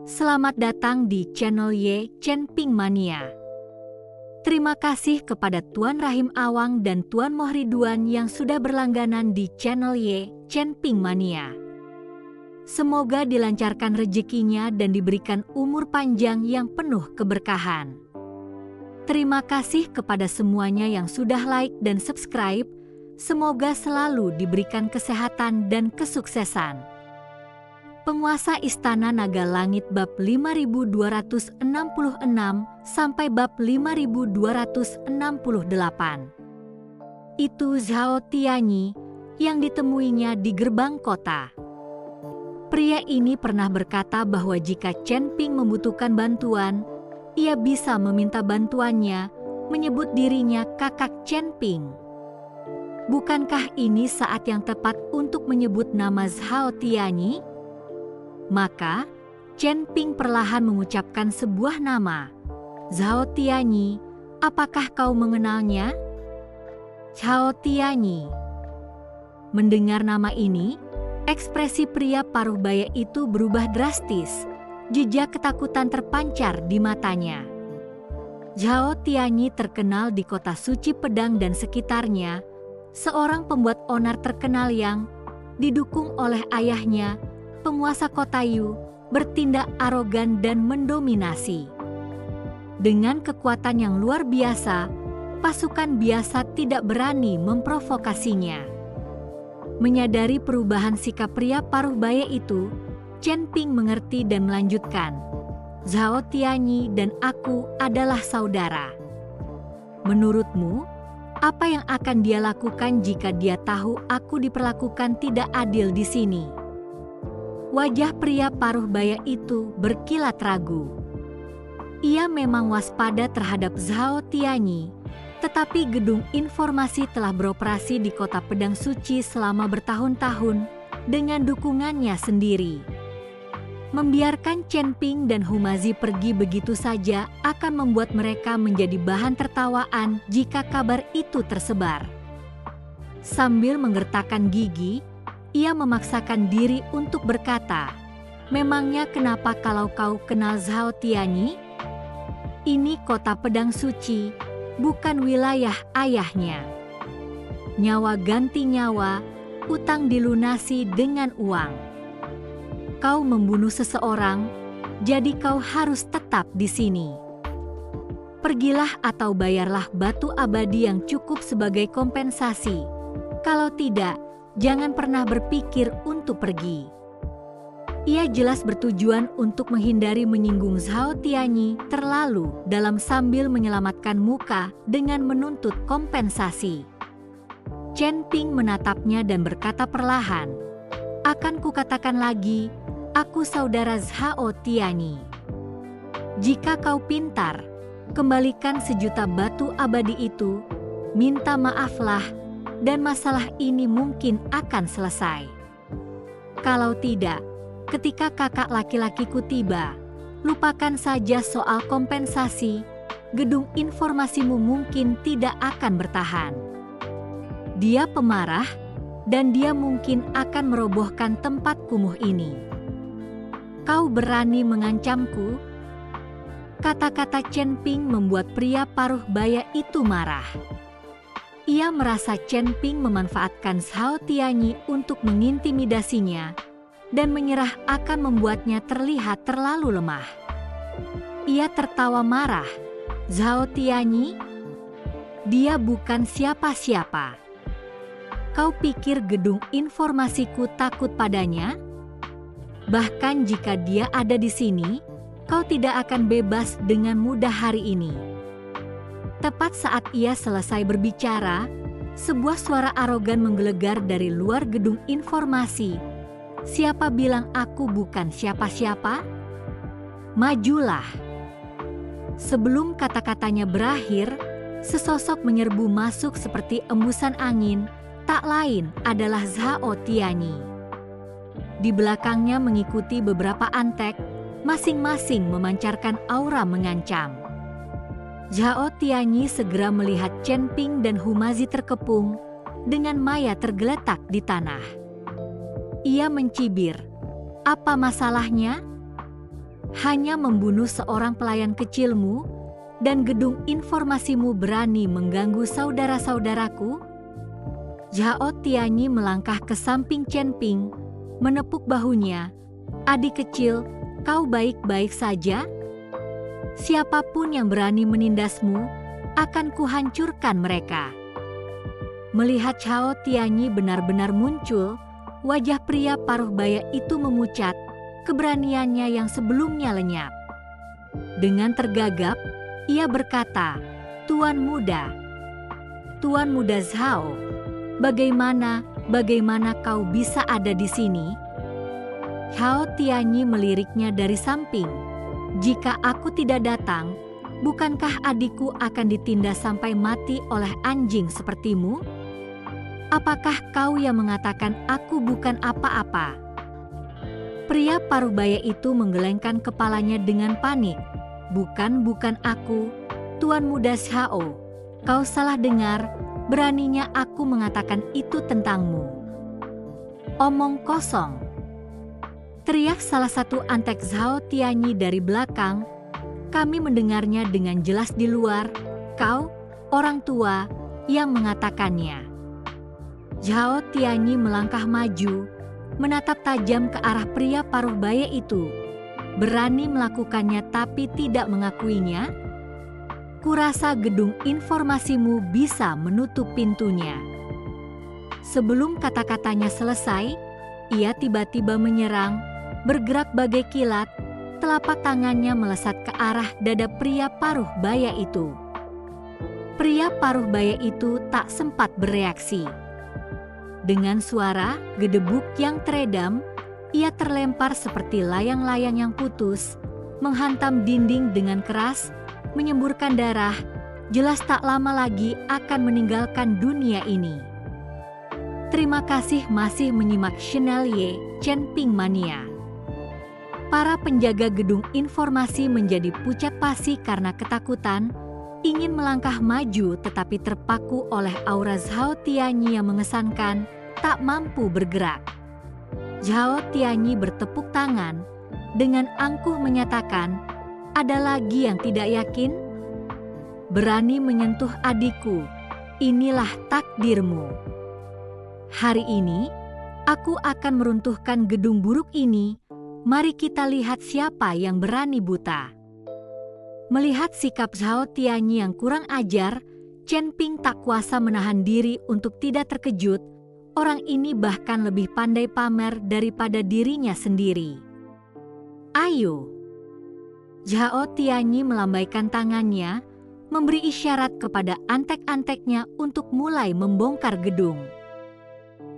Selamat datang di channel Ye Chen Ping Mania. Terima kasih kepada Tuan Rahim Awang dan Tuan Mohriduan yang sudah berlangganan di channel Ye Chen Ping Mania. Semoga dilancarkan rezekinya dan diberikan umur panjang yang penuh keberkahan. Terima kasih kepada semuanya yang sudah like dan subscribe. Semoga selalu diberikan kesehatan dan kesuksesan. Penguasa Istana Naga Langit bab 5266 sampai bab 5268. Itu Zhao Tianyi yang ditemuinya di gerbang kota. Pria ini pernah berkata bahwa jika Chen Ping membutuhkan bantuan, ia bisa meminta bantuannya, menyebut dirinya kakak Chen Ping. Bukankah ini saat yang tepat untuk menyebut nama Zhao Tianyi? Maka, Chen Ping perlahan mengucapkan sebuah nama. Zhao Tianyi, apakah kau mengenalnya? Zhao Tianyi. Mendengar nama ini, ekspresi pria paruh baya itu berubah drastis. Jejak ketakutan terpancar di matanya. Zhao Tianyi terkenal di kota suci pedang dan sekitarnya, seorang pembuat onar terkenal yang didukung oleh ayahnya, penguasa kota Yu, bertindak arogan dan mendominasi. Dengan kekuatan yang luar biasa, pasukan biasa tidak berani memprovokasinya. Menyadari perubahan sikap pria paruh baya itu, Chen Ping mengerti dan melanjutkan, Zhao Tianyi dan aku adalah saudara. Menurutmu, apa yang akan dia lakukan jika dia tahu aku diperlakukan tidak adil di sini? Wajah pria paruh baya itu berkilat ragu. Ia memang waspada terhadap Zhao Tianyi, tetapi gedung informasi telah beroperasi di kota pedang suci selama bertahun-tahun dengan dukungannya sendiri. Membiarkan Chen Ping dan Humazi pergi begitu saja akan membuat mereka menjadi bahan tertawaan jika kabar itu tersebar. Sambil menggertakkan gigi, ia memaksakan diri untuk berkata, memangnya kenapa kalau kau kenal Zhao Tianyi? Ini kota pedang suci, bukan wilayah ayahnya. Nyawa ganti nyawa, utang dilunasi dengan uang. Kau membunuh seseorang, jadi kau harus tetap di sini. Pergilah atau bayarlah batu abadi yang cukup sebagai kompensasi. Kalau tidak, jangan pernah berpikir untuk pergi. Ia jelas bertujuan untuk menghindari menyinggung Zhao Tianyi terlalu dalam sambil menyelamatkan muka dengan menuntut kompensasi. Chen Ping menatapnya dan berkata perlahan, akan kukatakan lagi, aku saudara Zhao Tianyi. Jika kau pintar, kembalikan 1.000.000 batu abadi itu, minta maaflah, dan masalah ini mungkin akan selesai. Kalau tidak, ketika kakak laki-lakiku tiba, lupakan saja soal kompensasi, gedung informasimu mungkin tidak akan bertahan. Dia pemarah, dan dia mungkin akan merobohkan tempat kumuh ini. Kau berani mengancamku? Kata-kata Chen Ping membuat pria paruh baya itu marah. Ia merasa Chen Ping memanfaatkan Zhao Tianyi untuk mengintimidasinya dan menyerah akan membuatnya terlihat terlalu lemah. Ia tertawa marah. Zhao Tianyi? Dia bukan siapa-siapa. Kau pikir gedung informasiku takut padanya? Bahkan jika dia ada di sini, kau tidak akan bebas dengan mudah hari ini. Tepat saat ia selesai berbicara, sebuah suara arogan menggelegar dari luar gedung informasi. Siapa bilang aku bukan siapa-siapa? Majulah. Sebelum kata-katanya berakhir, sesosok menyerbu masuk seperti embusan angin, tak lain adalah Zhao Tianyi. Di belakangnya mengikuti beberapa antek, masing-masing memancarkan aura mengancam. Zhao Tianyi segera melihat Chen Ping dan Humazi terkepung, dengan maya tergeletak di tanah. Ia mencibir, apa masalahnya? hanya membunuh seorang pelayan kecilmu, dan gedung informasimu berani mengganggu saudara-saudaraku? Zhao Tianyi melangkah ke samping Chen Ping, menepuk bahunya. Adik kecil, kau baik-baik saja? Siapapun yang berani menindasmu, akan kuhancurkan mereka. Melihat Zhao Tianyi benar-benar muncul, wajah pria paruh baya itu memucat, keberaniannya yang sebelumnya lenyap. Dengan tergagap, ia berkata, Tuan Muda Zhao, bagaimana kau bisa ada di sini? Zhao Tianyi meliriknya dari samping. Jika aku tidak datang, bukankah adikku akan ditindas sampai mati oleh anjing sepertimu? Apakah kau yang mengatakan aku bukan apa-apa? Pria paruh baya itu menggelengkan kepalanya dengan panik. Bukan aku, Tuan Muda Zhao. Kau salah dengar, beraninya aku mengatakan itu tentangmu. Omong kosong. Teriak salah satu antek Zhao Tianyi dari belakang. Kami mendengarnya dengan jelas di luar. Kau, orang tua, yang mengatakannya. Zhao Tianyi melangkah maju, menatap tajam ke arah pria paruh baya itu. Berani melakukannya tapi tidak mengakuinya? Kurasa gedung informasimu bisa menutup pintunya. Sebelum kata-katanya selesai, ia tiba-tiba menyerang, bergerak bagai kilat, telapak tangannya melesat ke arah dada pria paruh baya itu. Pria paruh baya itu tak sempat bereaksi. Dengan suara gedebuk yang teredam, ia terlempar seperti layang-layang yang putus, menghantam dinding dengan keras, menyemburkan darah, jelas tak lama lagi akan meninggalkan dunia ini. Terima kasih masih menyimak Channel Chen Ping Mania. Para penjaga gedung informasi menjadi pucat pasi karena ketakutan, ingin melangkah maju tetapi terpaku oleh aura Zhao Tianyi yang mengesankan, tak mampu bergerak. Zhao Tianyi bertepuk tangan, dengan angkuh menyatakan, ada lagi yang tidak yakin? Berani menyentuh adikku, inilah takdirmu. Hari ini, aku akan meruntuhkan gedung buruk ini, mari kita lihat siapa yang berani buta. Melihat sikap Zhao Tianyi yang kurang ajar, Chen Ping tak kuasa menahan diri untuk tidak terkejut. Orang ini bahkan lebih pandai pamer daripada dirinya sendiri. Ayo. Zhao Tianyi melambaikan tangannya, memberi isyarat kepada antek-anteknya untuk mulai membongkar gedung.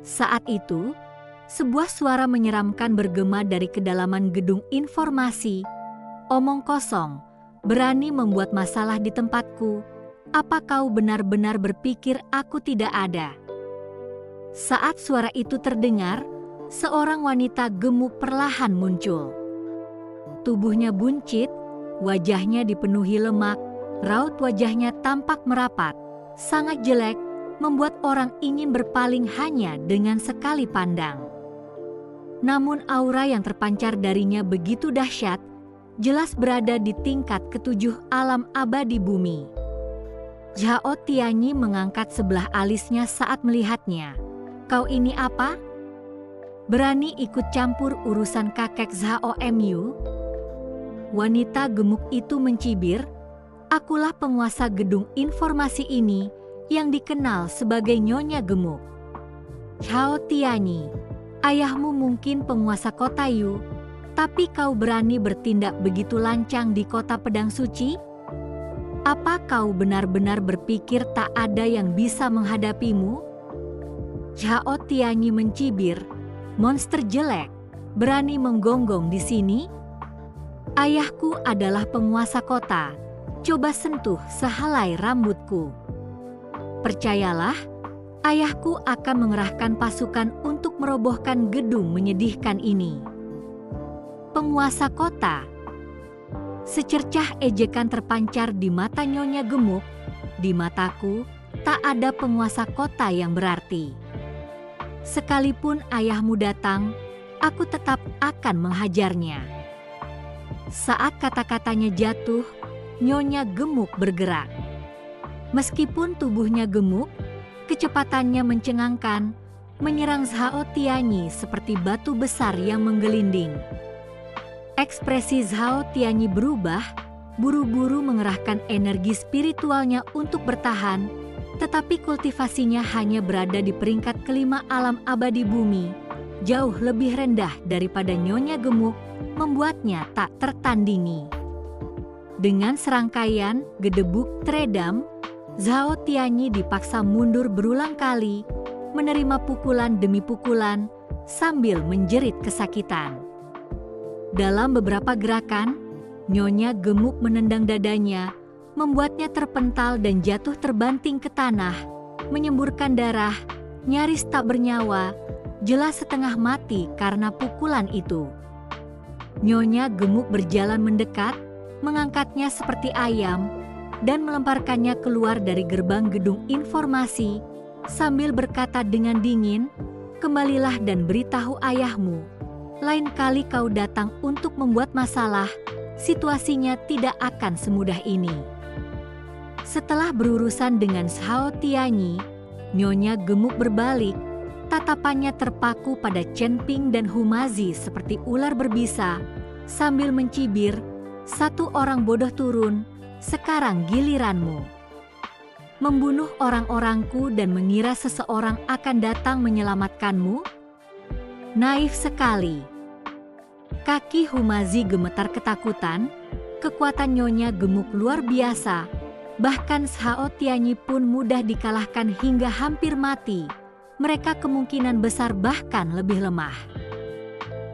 Saat itu, sebuah suara menyeramkan bergema dari kedalaman gedung informasi. Omong kosong, berani membuat masalah di tempatku. Apa kau benar-benar berpikir aku tidak ada? Saat suara itu terdengar, seorang wanita gemuk perlahan muncul. Tubuhnya buncit, wajahnya dipenuhi lemak, raut wajahnya tampak merapat, sangat jelek, membuat orang ingin berpaling hanya dengan sekali pandang. Namun aura yang terpancar darinya begitu dahsyat, jelas berada di tingkat ketujuh alam abadi bumi. Zhao Tianyi mengangkat sebelah alisnya saat melihatnya. Kau ini apa? Berani ikut campur urusan kakek Zhao Mu? Wanita gemuk itu mencibir, akulah penguasa gedung informasi ini yang dikenal sebagai Nyonya Gemuk. Zhao Tianyi, ayahmu mungkin penguasa kota Yu, tapi kau berani bertindak begitu lancang di kota pedang suci? Apa kau benar-benar berpikir tak ada yang bisa menghadapimu? Zhao Tianyi mencibir, monster jelek, berani menggonggong di sini? Ayahku adalah penguasa kota, coba sentuh sehelai rambutku. Percayalah, ayahku akan mengerahkan pasukan untuk merobohkan gedung menyedihkan ini. Penguasa kota. Secercah ejekan terpancar di mata Nyonya Gemuk. Di mataku, tak ada penguasa kota yang berarti. Sekalipun ayahmu datang, aku tetap akan menghajarnya. Saat kata-katanya jatuh, Nyonya Gemuk bergerak. Meskipun tubuhnya gemuk, kecepatannya mencengangkan, menyerang Zhao Tianyi seperti batu besar yang menggelinding. Ekspresi Zhao Tianyi berubah, buru-buru mengerahkan energi spiritualnya untuk bertahan, tetapi kultivasinya hanya berada di peringkat kelima alam abadi bumi, jauh lebih rendah daripada Nyonya Gemuk, membuatnya tak tertandingi. Dengan serangkaian gedebuk teredam, Zhao Tianyi dipaksa mundur berulang kali, menerima pukulan demi pukulan, sambil menjerit kesakitan. Dalam beberapa gerakan, Nyonya Gemuk menendang dadanya, membuatnya terpental dan jatuh terbanting ke tanah, menyemburkan darah, nyaris tak bernyawa, jelas setengah mati karena pukulan itu. Nyonya Gemuk berjalan mendekat, mengangkatnya seperti ayam, dan melemparkannya keluar dari gerbang gedung informasi, sambil berkata dengan dingin, "Kembalilah dan beritahu ayahmu. Lain kali kau datang untuk membuat masalah, situasinya tidak akan semudah ini." Setelah berurusan dengan Zhao Tianyi, Nyonya Gemuk berbalik, tatapannya terpaku pada Chen Ping dan Humazi seperti ular berbisa, sambil mencibir, "Satu orang bodoh turun, sekarang giliranmu. Membunuh orang-orangku dan mengira seseorang akan datang menyelamatkanmu? Naif sekali." Kaki Humazi gemetar ketakutan, kekuatan Nyonya Gemuk luar biasa, bahkan Zhao Tianyi pun mudah dikalahkan hingga hampir mati. Mereka kemungkinan besar bahkan lebih lemah.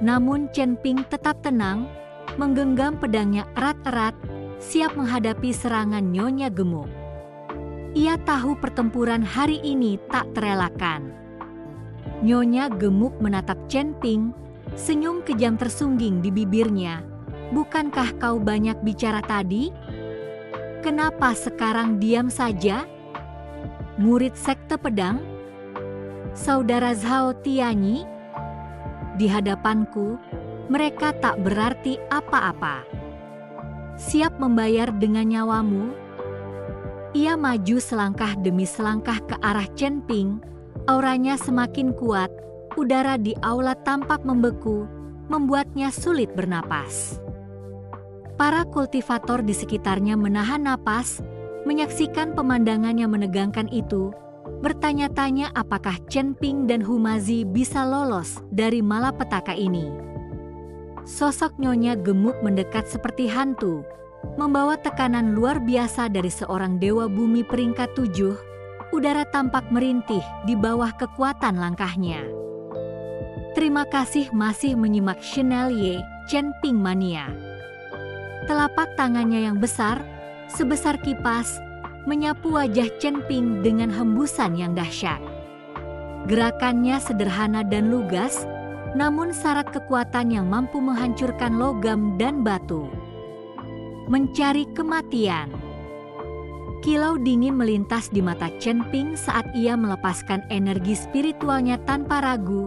Namun Chen Ping tetap tenang, menggenggam pedangnya erat-erat, siap menghadapi serangan Nyonya Gemuk. Ia tahu pertempuran hari ini tak terelakkan. Nyonya Gemuk menatap Chen Ping, senyum kejam tersungging di bibirnya. "Bukankah kau banyak bicara tadi? Kenapa sekarang diam saja? Murid sekte pedang? Saudara Zhao Tianyi? Di hadapanku, mereka tak berarti apa-apa. Siap membayar dengan nyawamu?" Ia maju selangkah demi selangkah ke arah Chen Ping, auranya semakin kuat, udara di aula tampak membeku, membuatnya sulit bernapas. Para kultivator di sekitarnya menahan napas, menyaksikan pemandangan yang menegangkan itu, bertanya-tanya apakah Chen Ping dan Humazi bisa lolos dari malapetaka ini. Sosok Nyonya Gemuk mendekat seperti hantu, membawa tekanan luar biasa dari seorang dewa bumi peringkat 7, udara tampak merintih di bawah kekuatan langkahnya. Terima kasih masih menyimak Channel Ye Chen Ping Mania. Telapak tangannya yang besar, sebesar kipas, menyapu wajah Chen Ping dengan hembusan yang dahsyat. Gerakannya sederhana dan lugas, namun syarat kekuatan yang mampu menghancurkan logam dan batu. Mencari kematian. Kilau dingin melintas di mata Chen Ping saat ia melepaskan energi spiritualnya tanpa ragu.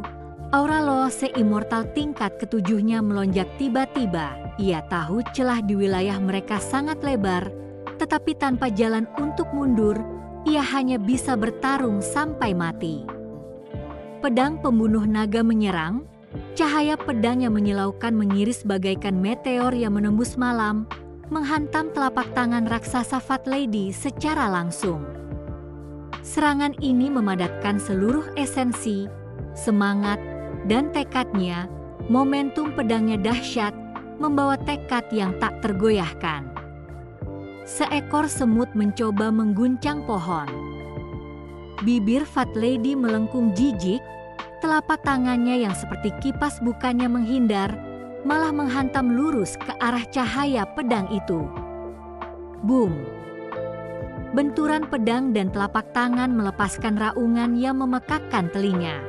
Aura Loose Immortal tingkat ketujuhnya melonjak tiba-tiba. Ia tahu celah di wilayah mereka sangat lebar, tetapi tanpa jalan untuk mundur, ia hanya bisa bertarung sampai mati. Pedang pembunuh naga menyerang, cahaya pedang yang menyilaukan mengiris bagaikan meteor yang menembus malam, menghantam telapak tangan raksasa Fat Lady secara langsung. Serangan ini memadatkan seluruh esensi, semangat, dan tekadnya. Momentum pedangnya dahsyat, membawa tekad yang tak tergoyahkan. Seekor semut mencoba mengguncang pohon. Bibir Fat Lady melengkung jijik, telapak tangannya yang seperti kipas bukannya menghindar, malah menghantam lurus ke arah cahaya pedang itu. Boom! Benturan pedang dan telapak tangan melepaskan raungan yang memekakkan telinga.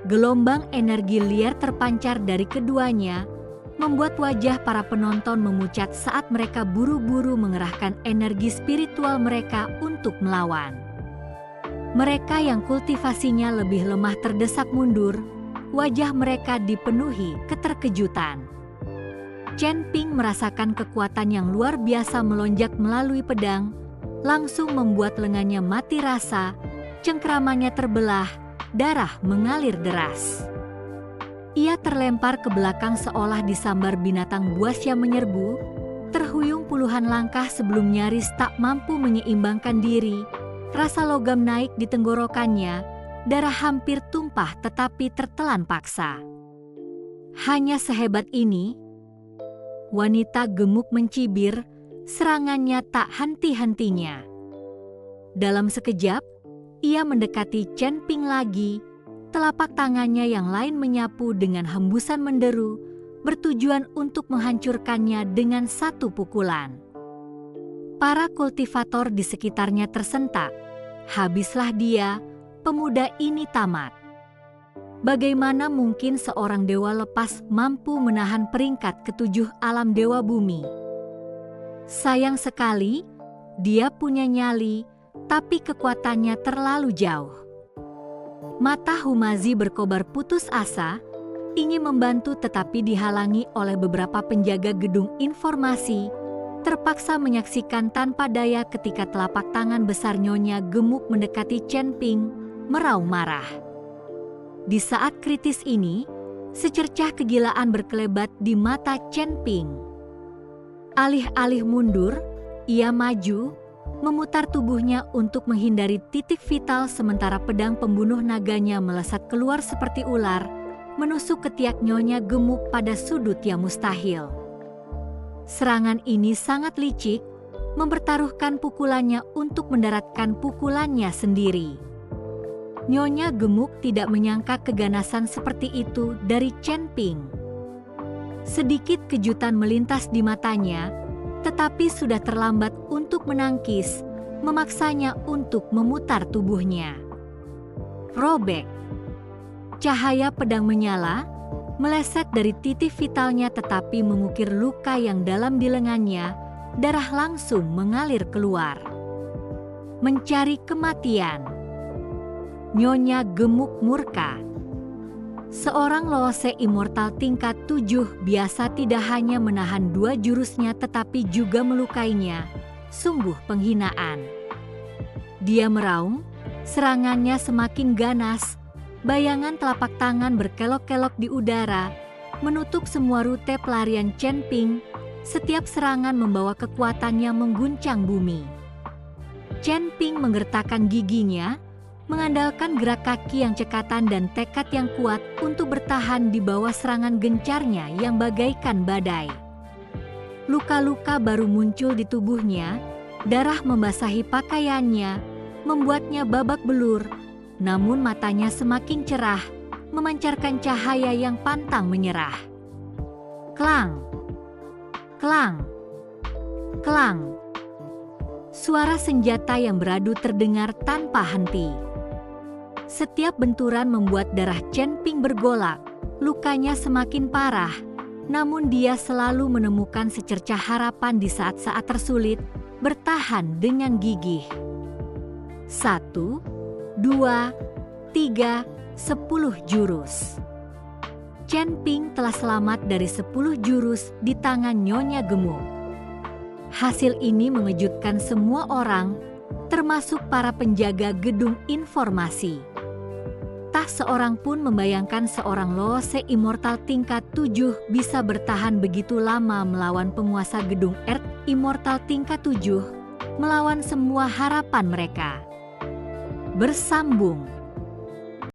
Gelombang energi liar terpancar dari keduanya, membuat wajah para penonton memucat saat mereka buru-buru mengerahkan energi spiritual mereka untuk melawan. Mereka yang kultivasinya lebih lemah terdesak mundur, wajah mereka dipenuhi keterkejutan. Chen Ping merasakan kekuatan yang luar biasa melonjak melalui pedang, langsung membuat lengannya mati rasa, cengkeramannya terbelah, darah mengalir deras. Ia terlempar ke belakang seolah disambar binatang buas yang menyerbu, terhuyung puluhan langkah sebelum nyaris tak mampu menyeimbangkan diri. Rasa logam naik di tenggorokannya, darah hampir tumpah tetapi tertelan paksa. Hanya sehebat ini, wanita gemuk mencibir, serangannya tak henti-hentinya. Dalam sekejap, ia mendekati Chen Ping lagi, telapak tangannya yang lain menyapu dengan hembusan menderu, bertujuan untuk menghancurkannya dengan satu pukulan. Para kultivator di sekitarnya tersentak. Habislah dia, pemuda ini tamat. Bagaimana mungkin seorang dewa lepas mampu menahan peringkat ketujuh alam dewa bumi? Sayang sekali, dia punya nyali, tapi kekuatannya terlalu jauh. Mata Humazi berkobar putus asa, ingin membantu tetapi dihalangi oleh beberapa penjaga gedung informasi, terpaksa menyaksikan tanpa daya ketika telapak tangan besar Nyonya gemuk mendekati Chen Ping, meraung marah. Di saat kritis ini, secercah kegilaan berkelebat di mata Chen Ping. Alih-alih mundur, ia maju, memutar tubuhnya untuk menghindari titik vital sementara pedang pembunuh naganya melesat keluar seperti ular, menusuk ketiak Nyonya gemuk pada sudut yang mustahil. Serangan ini sangat licik, mempertaruhkan pukulannya untuk mendaratkan pukulannya sendiri. Nyonya gemuk tidak menyangka keganasan seperti itu dari Chen Ping. Sedikit kejutan melintas di matanya, tetapi sudah terlambat untuk menangkis, memaksanya untuk memutar tubuhnya. Robek. Cahaya pedang menyala, meleset dari titik vitalnya tetapi mengukir luka yang dalam di lengannya, darah langsung mengalir keluar. Mencari kematian. Nyonya gemuk murka. Seorang Loose Immortal tingkat 7 biasa tidak hanya menahan dua jurusnya tetapi juga melukainya, sungguh penghinaan. Dia meraung, serangannya semakin ganas, bayangan telapak tangan berkelok-kelok di udara, menutup semua rute pelarian Chen Ping. Setiap serangan membawa kekuatan yang mengguncang bumi. Chen Ping menggertakkan giginya, mengandalkan gerak kaki yang cekatan dan tekad yang kuat untuk bertahan di bawah serangan gencarnya yang bagaikan badai. Luka-luka baru muncul di tubuhnya, darah membasahi pakaiannya, membuatnya babak belur. Namun matanya semakin cerah, memancarkan cahaya yang pantang menyerah. Klang, klang, klang. Suara senjata yang beradu terdengar tanpa henti. Setiap benturan membuat darah Chen Ping bergolak, lukanya semakin parah. Namun dia selalu menemukan secercah harapan di saat-saat tersulit, bertahan dengan gigih. 1, 2, 3, 10 jurus. Chen Ping telah selamat dari 10 jurus di tangan Nyonya gemuk. Hasil ini mengejutkan semua orang, termasuk para penjaga gedung informasi. Tak seorang pun membayangkan seorang Loose Immortal tingkat 7 bisa bertahan begitu lama melawan penguasa gedung Earth Immortal tingkat 7, melawan semua harapan mereka. Bersambung.